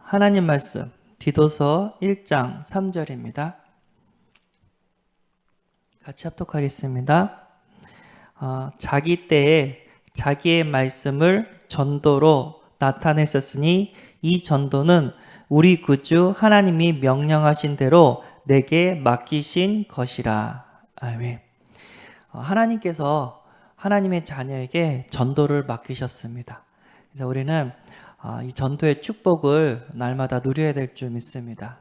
하나님 말씀 디도서 1장 3절입니다. 같이 합독하겠습니다. 자기 때에 자기의 말씀을 전도로 나타냈었으니 이 전도는 우리 구주 하나님이 명령하신 대로 내게 맡기신 것이라. 아멘. 하나님께서 하나님의 자녀에게 전도를 맡기셨습니다. 그래서 우리는 이 전도의 축복을 날마다 누려야 될 줄 믿습니다.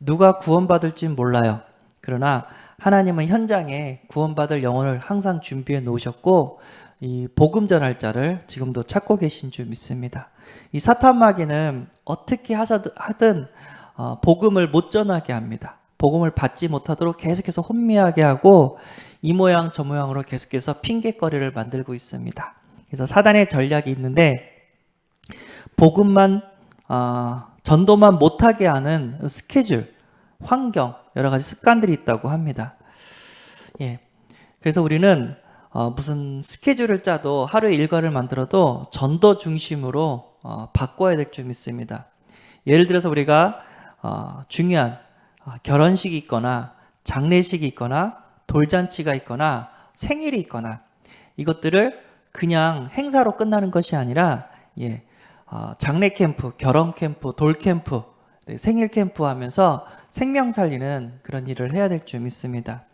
누가 구원받을지 몰라요. 그러나 하나님은 현장에 구원받을 영혼을 항상 준비해 놓으셨고 이 복음 전할 자를 지금도 찾고 계신 줄 믿습니다. 이 사탄 마귀는 어떻게 하든 복음을 못 전하게 합니다. 복음을 받지 못하도록 계속해서 혼미하게 하고 이 모양 저 모양으로 계속해서 핑계거리를 만들고 있습니다. 그래서 사단의 전략이 있는데 복음만 전도만 못하게 하는 스케줄, 환경, 여러 가지 습관들이 있다고 합니다. 예. 그래서 우리는 무슨 스케줄을 짜도 하루에 일과를 만들어도 전도 중심으로 바꿔야 될 줄 믿습니다. 예를 들어서 우리가 중요한 결혼식이 있거나 장례식이 있거나 돌잔치가 있거나 생일이 있거나 이것들을 그냥 행사로 끝나는 것이 아니라 장례 캠프, 결혼 캠프, 돌 캠프, 생일 캠프 하면서 생명 살리는 그런 일을 해야 될 줄 믿습니다.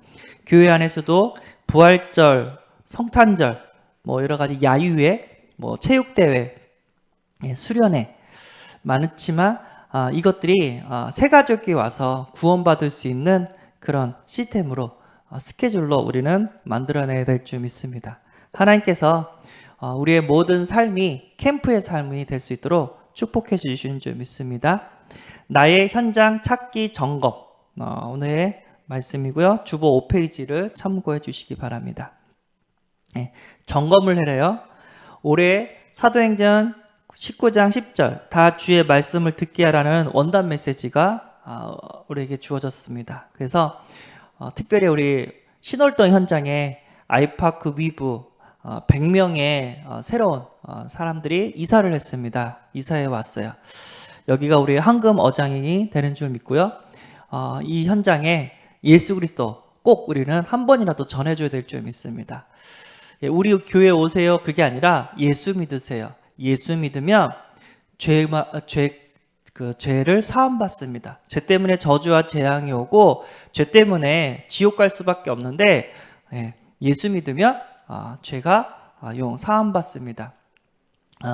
교회 안에서도 부활절, 성탄절, 여러 가지 야유회, 체육대회, 수련회 많지만 이것들이 새 가족이 와서 구원받을 수 있는 그런 시스템으로 스케줄로 우리는 만들어내야 될 줄 믿습니다. 하나님께서 우리의 모든 삶이 캠프의 삶이 될 수 있도록 축복해 주시는 줄 믿습니다. 나의 현장 찾기 점검 오늘의 말씀이고요. 주보 5페이지를 참고해 주시기 바랍니다. 점검을 해래요. 올해 사도행전 19장 10절 다 주의 말씀을 듣게 하라는 원단 메시지가 우리에게 주어졌습니다. 그래서 특별히 우리 신월동 현장에 아이파크 위브 100명의 새로운 사람들이 이사를 했습니다. 이사해 왔어요. 여기가 우리 황금 어장이 되는 줄 믿고요. 이 현장에 예수 그리스도 꼭 우리는 한 번이라도 전해줘야 될 줄 믿습니다. 우리 교회 오세요 그게 아니라 예수 믿으세요. 예수 믿으면 죄를 사함받습니다. 죄 때문에 저주와 재앙이 오고 죄 때문에 지옥 갈 수밖에 없는데 예수 믿으면 죄가 사함받습니다.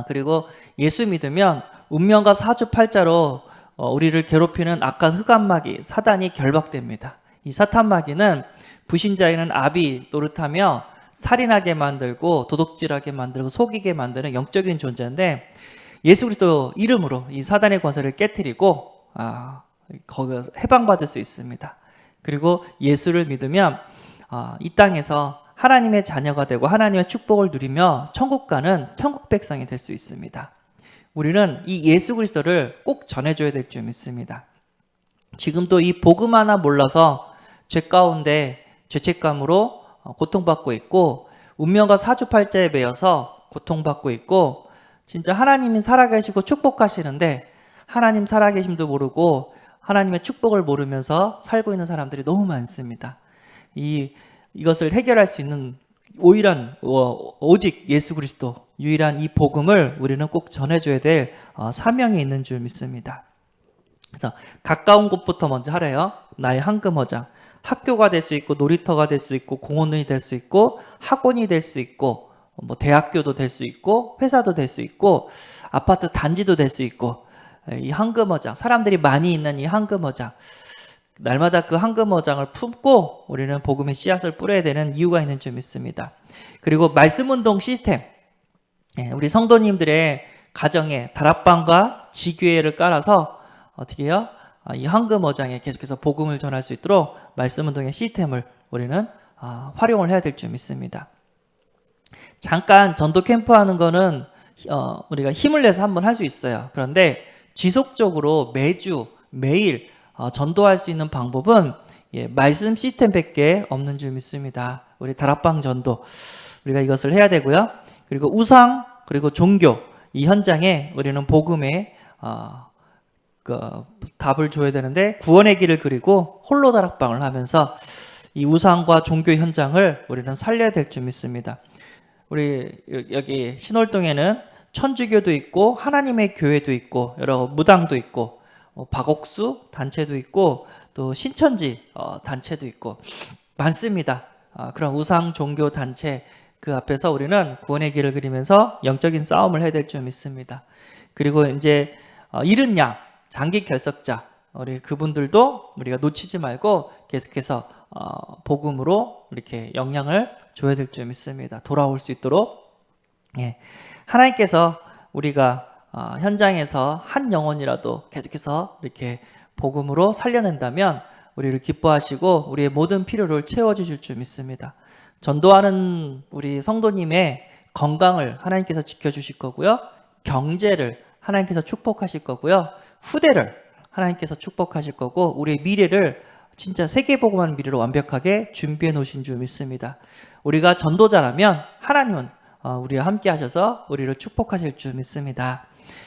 그리고 예수 믿으면 운명과 사주팔자로 우리를 괴롭히는 악한 흑암마귀 사단이 결박됩니다. 이 사탄마귀는 불신자에는 아비 노릇하며 살인하게 만들고 도둑질하게 만들고 속이게 만드는 영적인 존재인데 예수 그리스도 이름으로 이 사단의 권세를 깨트리고 거기서 해방받을 수 있습니다. 그리고 예수를 믿으면 이 땅에서 하나님의 자녀가 되고 하나님의 축복을 누리며 천국 가는 천국 백성이 될 수 있습니다. 우리는 이 예수 그리스도를 꼭 전해줘야 될 줄 믿습니다. 지금도 이 복음 하나 몰라서 죄 가운데 죄책감으로 고통받고 있고 운명과 사주팔자에 매여서 고통받고 있고 진짜 하나님이 살아계시고 축복하시는데 하나님 살아계심도 모르고 하나님의 축복을 모르면서 살고 있는 사람들이 너무 많습니다. 이것을 해결할 수 있는 오직 예수 그리스도 유일한 이 복음을 우리는 꼭 전해줘야 될 사명이 있는 줄 믿습니다. 그래서 가까운 곳부터 먼저 하래요. 나의 황금어장. 학교가 될 수 있고 놀이터가 될 수 있고 공원이 될 수 있고 학원이 될 수 있고 대학교도 될 수 있고 회사도 될 수 있고 아파트 단지도 될 수 있고 이 황금어장 사람들이 많이 있는 이 황금어장 날마다 그 황금어장을 품고 우리는 복음의 씨앗을 뿌려야 되는 이유가 있는 줄 믿습니다. 그리고 말씀운동 시스템 우리 성도님들의 가정에 다락방과 지교회를 깔아서 어떻게 해요? 이 황금어장에 계속해서 복음을 전할 수 있도록 말씀운동의 시스템을 우리는 활용을 해야 될 줄 믿습니다. 잠깐 전도 캠프 하는 거는 우리가 힘을 내서 한번 할 수 있어요. 그런데 지속적으로 매주 매일 전도할 수 있는 방법은 말씀 시스템밖에 없는 줄 믿습니다. 우리 다락방 전도 우리가 이것을 해야 되고요. 그리고 우상 그리고 종교 이 현장에 우리는 복음의 답을 줘야 되는데 구원의 길을 그리고 홀로 다락방을 하면서 이 우상과 종교 현장을 우리는 살려야 될 줄 믿습니다. 우리 여기 신월동에는 천주교도 있고 하나님의 교회도 있고 여러 무당도 있고 박옥수 단체도 있고 또 신천지 단체도 있고 많습니다. 그런 우상 종교 단체 그 앞에서 우리는 구원의 길을 그리면서 영적인 싸움을 해야 될 줄 믿습니다. 그리고 이제 잃은 양, 장기 결석자 우리 그분들도 우리가 놓치지 말고 계속해서 복음으로 이렇게 영향을 줘야 될 줄 믿습니다. 돌아올 수 있도록. 예. 하나님께서 우리가 현장에서 한 영혼이라도 계속해서 이렇게 복음으로 살려낸다면 우리를 기뻐하시고 우리의 모든 필요를 채워주실 줄 믿습니다. 전도하는 우리 성도님의 건강을 하나님께서 지켜주실 거고요. 경제를 하나님께서 축복하실 거고요. 후대를 하나님께서 축복하실 거고 우리의 미래를 진짜 세계복음하는 미래로 완벽하게 준비해 놓으신 줄 믿습니다. 우리가 전도자라면 하나님은 우리와 함께 하셔서 우리를 축복하실 줄 믿습니다.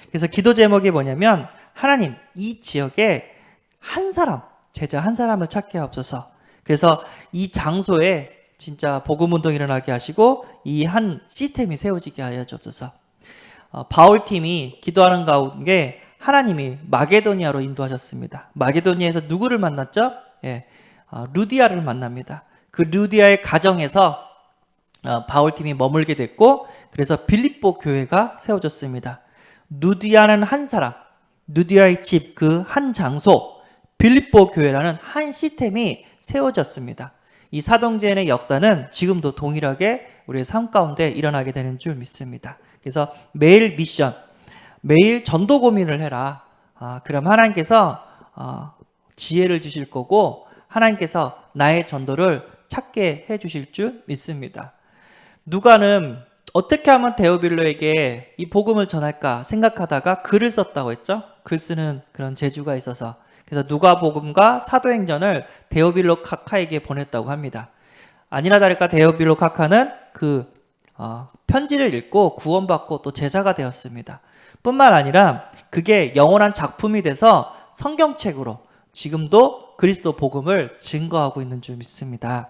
그래서 기도 제목이 뭐냐면 하나님 이 지역에 한 사람, 제자 한 사람을 찾게 하옵소서. 그래서 이 장소에 진짜 복음운동이 일어나게 하시고 이 한 시스템이 세워지게 하여 주옵소서. 바울팀이 기도하는 가운데 하나님이 마게도니아로 인도하셨습니다. 마게도니아에서 누구를 만났죠? 예, 루디아를 만납니다. 그 루디아의 가정에서 바울팀이 머물게 됐고 그래서 빌립보 교회가 세워졌습니다. 루디아는 한 사람, 루디아의 집 그 한 장소, 빌립보 교회라는 한 시스템이 세워졌습니다. 이 사도행전의 역사는 지금도 동일하게 우리의 삶 가운데 일어나게 되는 줄 믿습니다. 그래서 매일 미션, 매일 전도 고민을 해라. 그럼 하나님께서 지혜를 주실 거고 하나님께서 나의 전도를 찾게 해주실 줄 믿습니다. 누가는 어떻게 하면 데오빌로에게 이 복음을 전할까 생각하다가 글을 썼다고 했죠. 글 쓰는 그런 재주가 있어서. 그래서 누가복음과 사도행전을 데오빌로 카카에게 보냈다고 합니다. 아니나 다를까 데오빌로 카카는 그 편지를 읽고 구원받고 또 제자가 되었습니다. 뿐만 아니라 그게 영원한 작품이 돼서 성경책으로 지금도 그리스도 복음을 증거하고 있는 줄 믿습니다.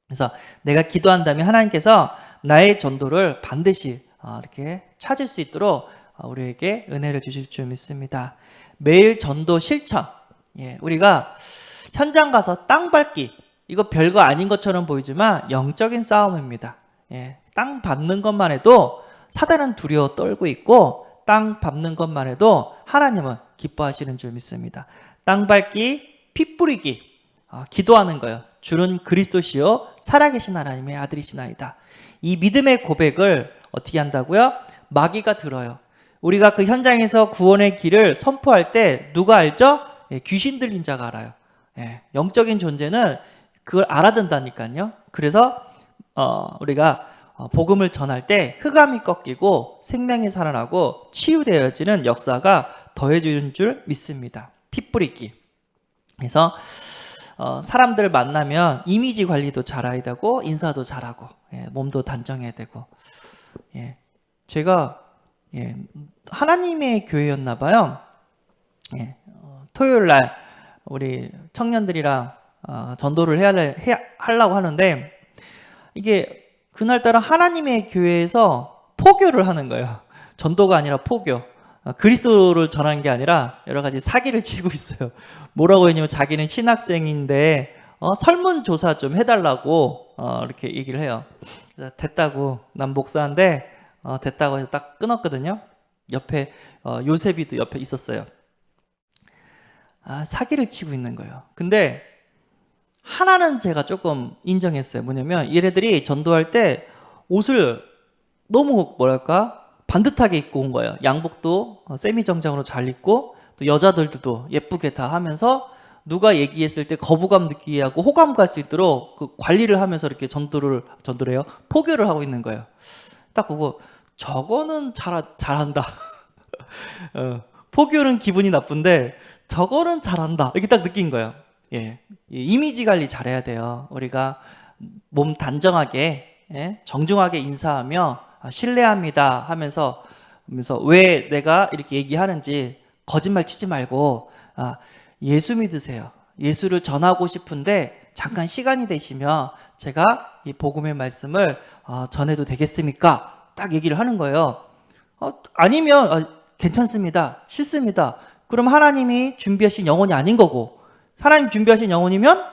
그래서 내가 기도한다면 하나님께서 나의 전도를 반드시 이렇게 찾을 수 있도록 우리에게 은혜를 주실 줄 믿습니다. 매일 전도 실천. 우리가 현장 가서 땅 밟기. 이거 별거 아닌 것처럼 보이지만 영적인 싸움입니다. 땅 밟는 것만 해도 사단은 두려워 떨고 있고 땅 밟는 것만 해도 하나님은 기뻐하시는 줄 믿습니다. 땅 밟기, 피 뿌리기, 기도하는 거예요. 주는 그리스도시요 살아계신 하나님의 아들이시나이다. 이 믿음의 고백을 어떻게 한다고요? 마귀가 들어요. 우리가 그 현장에서 구원의 길을 선포할 때 누가 알죠? 귀신 들린 자가 알아요. 영적인 존재는 그걸 알아듣는다니까요. 그래서 우리가 복음을 전할 때 흑암이 꺾이고 생명이 살아나고 치유되어지는 역사가 더해지는 줄 믿습니다. 피 뿌리기. 그래서 사람들 만나면 이미지 관리도 잘해야 되고 인사도 잘하고 몸도 단정해야 되고. 제가 하나님의 교회였나 봐요. 토요일 날 우리 청년들이랑 전도를 하려고 하는데 이게 그날따라 하나님의 교회에서 포교를 하는 거예요. 전도가 아니라 포교. 그리스도를 전하는 게 아니라 여러 가지 사기를 치고 있어요. 뭐라고 했냐면 자기는 신학생인데 설문조사 좀 해달라고 이렇게 얘기를 해요. 됐다고, 난 목사인데 됐다고 해서 딱 끊었거든요. 옆에 요셉이도 옆에 있었어요. 사기를 치고 있는 거예요. 근데 하나는 제가 조금 인정했어요. 뭐냐면 얘네들이 전도할 때 옷을 너무 뭐랄까 반듯하게 입고 온 거예요. 양복도 세미 정장으로 잘 입고 또 여자들도 예쁘게 다 하면서 누가 얘기했을 때 거부감 느끼게 하고 호감 갈 수 있도록 그 관리를 하면서 이렇게 전도를 해요. 포교를 하고 있는 거예요. 딱 보고 저거는 잘한다. 포교는 기분이 나쁜데 저거는 잘한다. 이렇게 딱 느낀 거예요. 이미지 관리 잘해야 돼요. 우리가 몸 단정하게 정중하게 인사하며 신뢰합니다 하면서 왜 내가 이렇게 얘기하는지 거짓말 치지 말고 예수 믿으세요. 예수를 전하고 싶은데 잠깐 시간이 되시면 제가 이 복음의 말씀을 전해도 되겠습니까? 딱 얘기를 하는 거예요. 아니면 괜찮습니다. 싫습니다. 그럼 하나님이 준비하신 영혼이 아닌 거고, 하나님 준비하신 영혼이면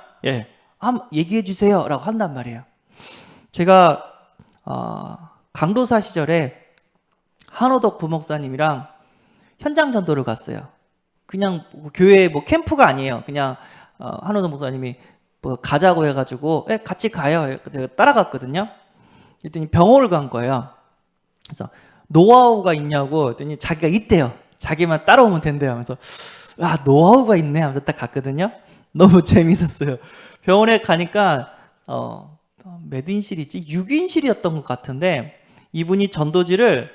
한번 얘기해 주세요 라고 한단 말이에요. 제가 강도사 시절에 한호덕 부목사님이랑 현장 전도를 갔어요. 그냥 교회 캠프가 아니에요. 그냥 한호덕 목사님이 가자고 해가지고 같이 가요. 제가 따라갔거든요. 그랬더니 병원을 간 거예요. 그래서 노하우가 있냐고 했더니 자기가 있대요. 자기만 따라오면 된대요 하면서 노하우가 있네 하면서 딱 갔거든요. 너무 재밌었어요. 병원에 가니까 몇 인실이지? 6인실이었던 것 같은데 이분이 전도지를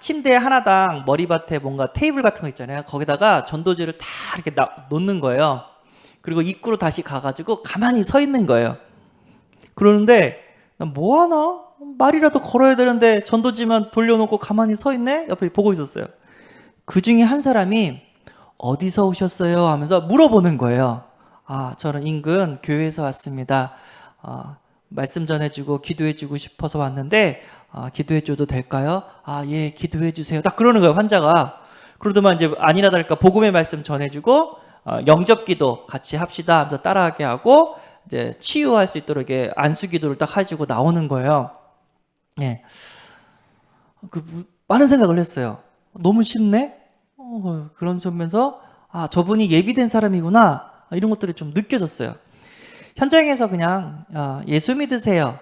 침대 하나당 머리밭에 뭔가 테이블 같은 거 있잖아요. 거기다가 전도지를 다 이렇게 놓는 거예요. 그리고 입구로 다시 가가지고 가만히 서 있는 거예요. 그러는데 뭐 하나? 말이라도 걸어야 되는데 전도지만 돌려놓고 가만히 서 있네? 옆에 보고 있었어요. 그 중에 한 사람이 어디서 오셨어요? 하면서 물어보는 거예요. 저는 인근 교회에서 왔습니다. 말씀 전해주고 기도해주고 싶어서 왔는데 기도해줘도 될까요? 예, 기도해주세요. 딱 그러는 거예요, 환자가. 그러더만 이제 아니나 다를까 복음의 말씀 전해주고 영접기도 같이 합시다 하면서 따라하게 하고 이제 치유할 수 있도록 이렇게 안수기도를 딱 해주고 나오는 거예요. 예, 많은 생각을 했어요. 너무 쉽네? 그러면서 저분이 예비된 사람이구나 이런 것들이 좀 느껴졌어요. 현장에서 그냥 예수 믿으세요.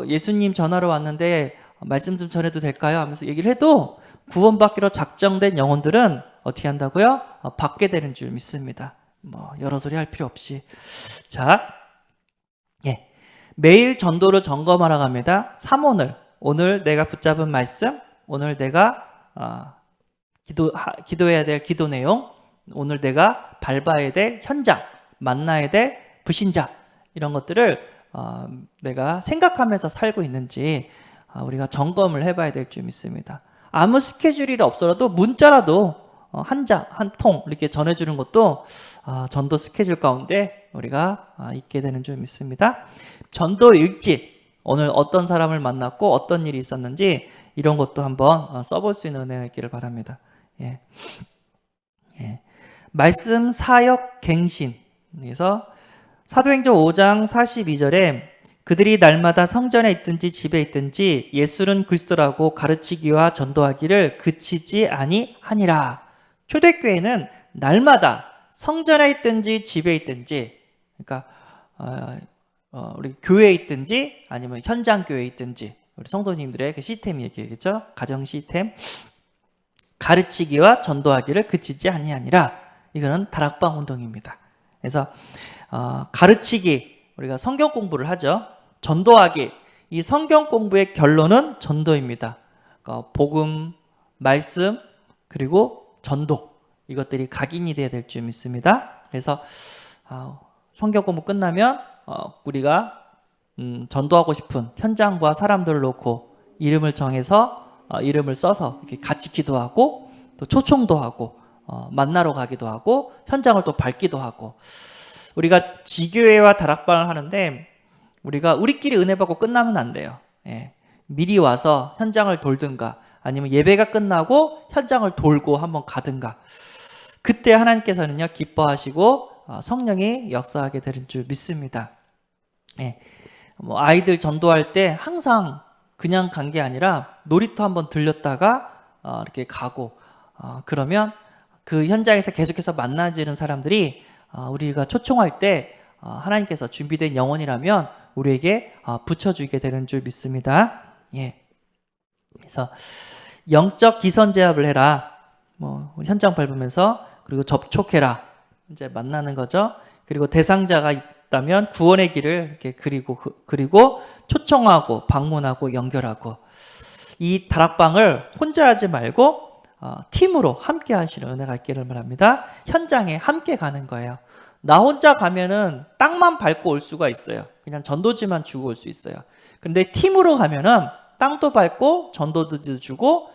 예수님 전하러 왔는데 말씀 좀 전해도 될까요? 하면서 얘기를 해도 구원받기로 작정된 영혼들은 어떻게 한다고요? 받게 되는 줄 믿습니다. 여러 소리 할 필요 없이. 자, 매일 전도를 점검하러 갑니다. 3오늘. 오늘 내가 붙잡은 말씀, 오늘 내가 기도해야 될 기도 내용, 오늘 내가 밟아야 될 현장, 만나야 될 불신자, 이런 것들을 내가 생각하면서 살고 있는지 우리가 점검을 해봐야 될 줄 믿습니다. 아무 스케줄이 없어도 문자라도 한 장, 한 통 이렇게 전해주는 것도 전도 스케줄 가운데 우리가 있게 되는 줄 믿습니다. 전도 일지, 오늘 어떤 사람을 만났고 어떤 일이 있었는지 이런 것도 한번 써볼 수 있는 은혜가 있기를 바랍니다. 말씀 사역 갱신. 그래서 사도행전 5장 42절에 그들이 날마다 성전에 있든지 집에 있든지 예수는 그리스도라고 가르치기와 전도하기를 그치지 아니하니라. 초대교회는 날마다 성전에 있든지 집에 있든지, 그러니까 우리 교회에 있든지 아니면 현장 교회에 있든지 우리 성도님들의 그 시스템이 얘기겠죠. 가정 시스템. 가르치기와 전도하기를 그치지 아니하니라. 이거는 다락방 운동입니다. 그래서 가르치기, 우리가 성경 공부를 하죠. 전도하기, 이 성경 공부의 결론은 전도입니다. 그러니까 복음, 말씀, 그리고 전도, 이것들이 각인이 되어야 될 줄 믿습니다. 그래서 성경 공부 끝나면 우리가 전도하고 싶은 현장과 사람들을 놓고 이름을 정해서 이름을 써서 이렇게 같이 기도하고 또 초청도 하고 만나러 가기도 하고 현장을 또 밟기도 하고. 우리가 지교회와 다락방을 하는데 우리가 우리끼리 은혜 받고 끝나면 안 돼요. 미리 와서 현장을 돌든가 아니면 예배가 끝나고 현장을 돌고 한번 가든가. 그때 하나님께서는요 기뻐하시고 성령이 역사하게 되는 줄 믿습니다. 아이들 전도할 때 항상 그냥 간 게 아니라 놀이터 한번 들렸다가 이렇게 가고 그러면 그 현장에서 계속해서 만나지는 사람들이 우리가 초청할 때 하나님께서 준비된 영혼이라면 우리에게 붙여주게 되는 줄 믿습니다. 그래서 영적 기선 제압을 해라. 현장 밟으면서 그리고 접촉해라. 이제 만나는 거죠. 그리고 대상자가 있다면 구원의 길을 이렇게 그리고 초청하고 방문하고 연결하고. 이 다락방을 혼자 하지 말고 팀으로 함께 하시는 은혜가 있기를 바랍니다. 현장에 함께 가는 거예요. 나 혼자 가면은 땅만 밟고 올 수가 있어요. 그냥 전도지만 주고 올 수 있어요. 근데 팀으로 가면은 땅도 밟고 전도도 주고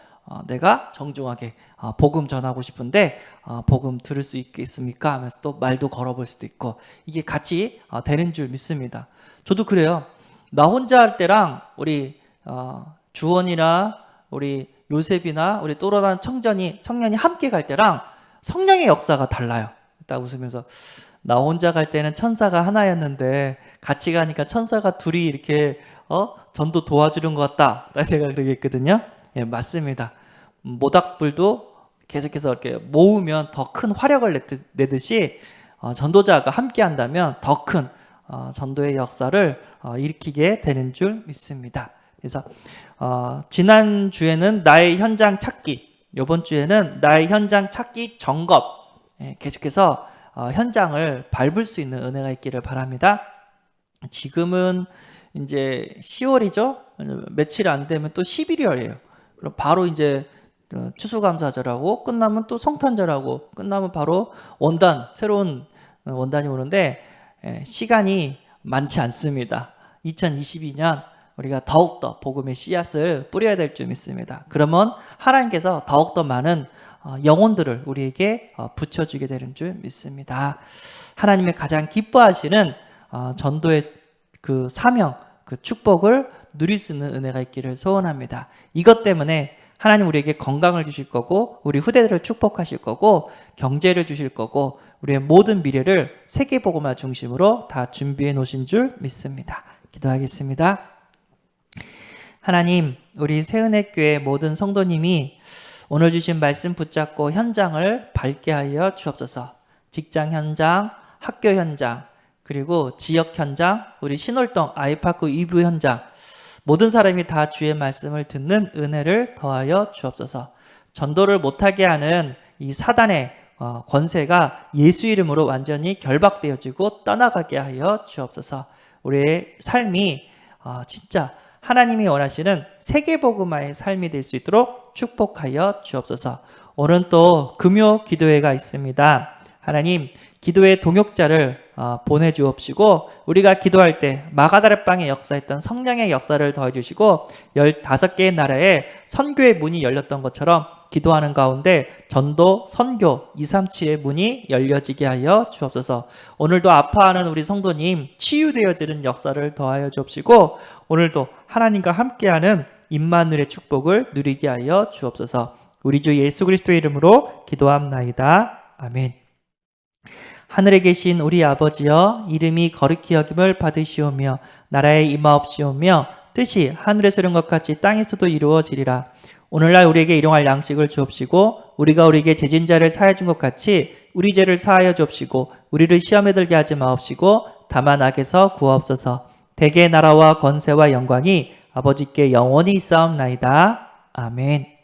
내가 정중하게 복음 전하고 싶은데 복음 들을 수 있겠습니까? 하면서 또 말도 걸어볼 수도 있고, 이게 같이 되는 줄 믿습니다. 저도 그래요. 나 혼자 할 때랑 우리 주원이나 우리 요셉이나 우리 또래한 청년이 함께 갈 때랑 성령의 역사가 달라요. 딱 웃으면서 나 혼자 갈 때는 천사가 하나였는데 같이 가니까 천사가 둘이 이렇게 전도 도와주는 것 같다. 제가 그렇게 했거든요. 예, 맞습니다. 모닥불도 계속해서 이렇게 모으면 더 큰 화력을 내듯이 전도자가 함께 한다면 더 큰 전도의 역사를 일으키게 되는 줄 믿습니다. 그래서 지난 주에는 나의 현장 찾기, 이번 주에는 나의 현장 찾기 점검, 계속해서 현장을 밟을 수 있는 은혜가 있기를 바랍니다. 지금은 이제 10월이죠. 며칠 안 되면 또 11월이에요. 그럼 바로 이제 추수감사절하고 끝나면 또 성탄절하고 끝나면 바로 원단, 새로운 원단이 오는데 시간이 많지 않습니다. 2022년 우리가 더욱더 복음의 씨앗을 뿌려야 될 줄 믿습니다. 그러면 하나님께서 더욱더 많은 영혼들을 우리에게 붙여주게 되는 줄 믿습니다. 하나님의 가장 기뻐하시는 전도의 그 사명, 그 축복을 누릴 수 있는 은혜가 있기를 소원합니다. 이것 때문에 하나님 우리에게 건강을 주실 거고, 우리 후대들을 축복하실 거고, 경제를 주실 거고, 우리의 모든 미래를 세계복음화 중심으로 다 준비해 놓으신 줄 믿습니다. 기도하겠습니다. 하나님, 우리 새은혜교회 모든 성도님이 오늘 주신 말씀 붙잡고 현장을 밝게 하여 주옵소서. 직장 현장, 학교 현장, 그리고 지역 현장, 우리 신월동 아이파크 2부 현장, 모든 사람이 다 주의 말씀을 듣는 은혜를 더하여 주옵소서. 전도를 못하게 하는 이 사단의 권세가 예수 이름으로 완전히 결박되어지고 떠나가게 하여 주옵소서. 우리의 삶이 진짜 하나님이 원하시는 세계복음화의 삶이 될 수 있도록 축복하여 주옵소서. 오늘 또 금요 기도회가 있습니다. 하나님, 기도의 동역자를 보내주옵시고, 우리가 기도할 때 마가다락방에 역사했던 성령의 역사를 더해주시고, 15개의 나라에 선교의 문이 열렸던 것처럼 기도하는 가운데 전도, 선교, 237의 문이 열려지게 하여 주옵소서. 오늘도 아파하는 우리 성도님 치유되어지는 역사를 더하여 주옵시고, 오늘도 하나님과 함께하는 임마누엘의 축복을 누리게 하여 주옵소서. 우리 주 예수 그리스도의 이름으로 기도합나이다. 아멘. 하늘에 계신 우리 아버지여, 이름이 거룩히 여김을 받으시오며 나라에 임하옵시오며 뜻이 하늘에서 이룬 것 같이 땅에서도 이루어지리라. 오늘날 우리에게 일용할 양식을 주옵시고, 우리가 우리에게 죄진 자를 사하여 준 것 같이 우리 죄를 사하여 주옵시고, 우리를 시험에 들게 하지 마옵시고 다만 악에서 구하옵소서. 대개 나라와 권세와 영광이 아버지께 영원히 있사옵나이다. 아멘.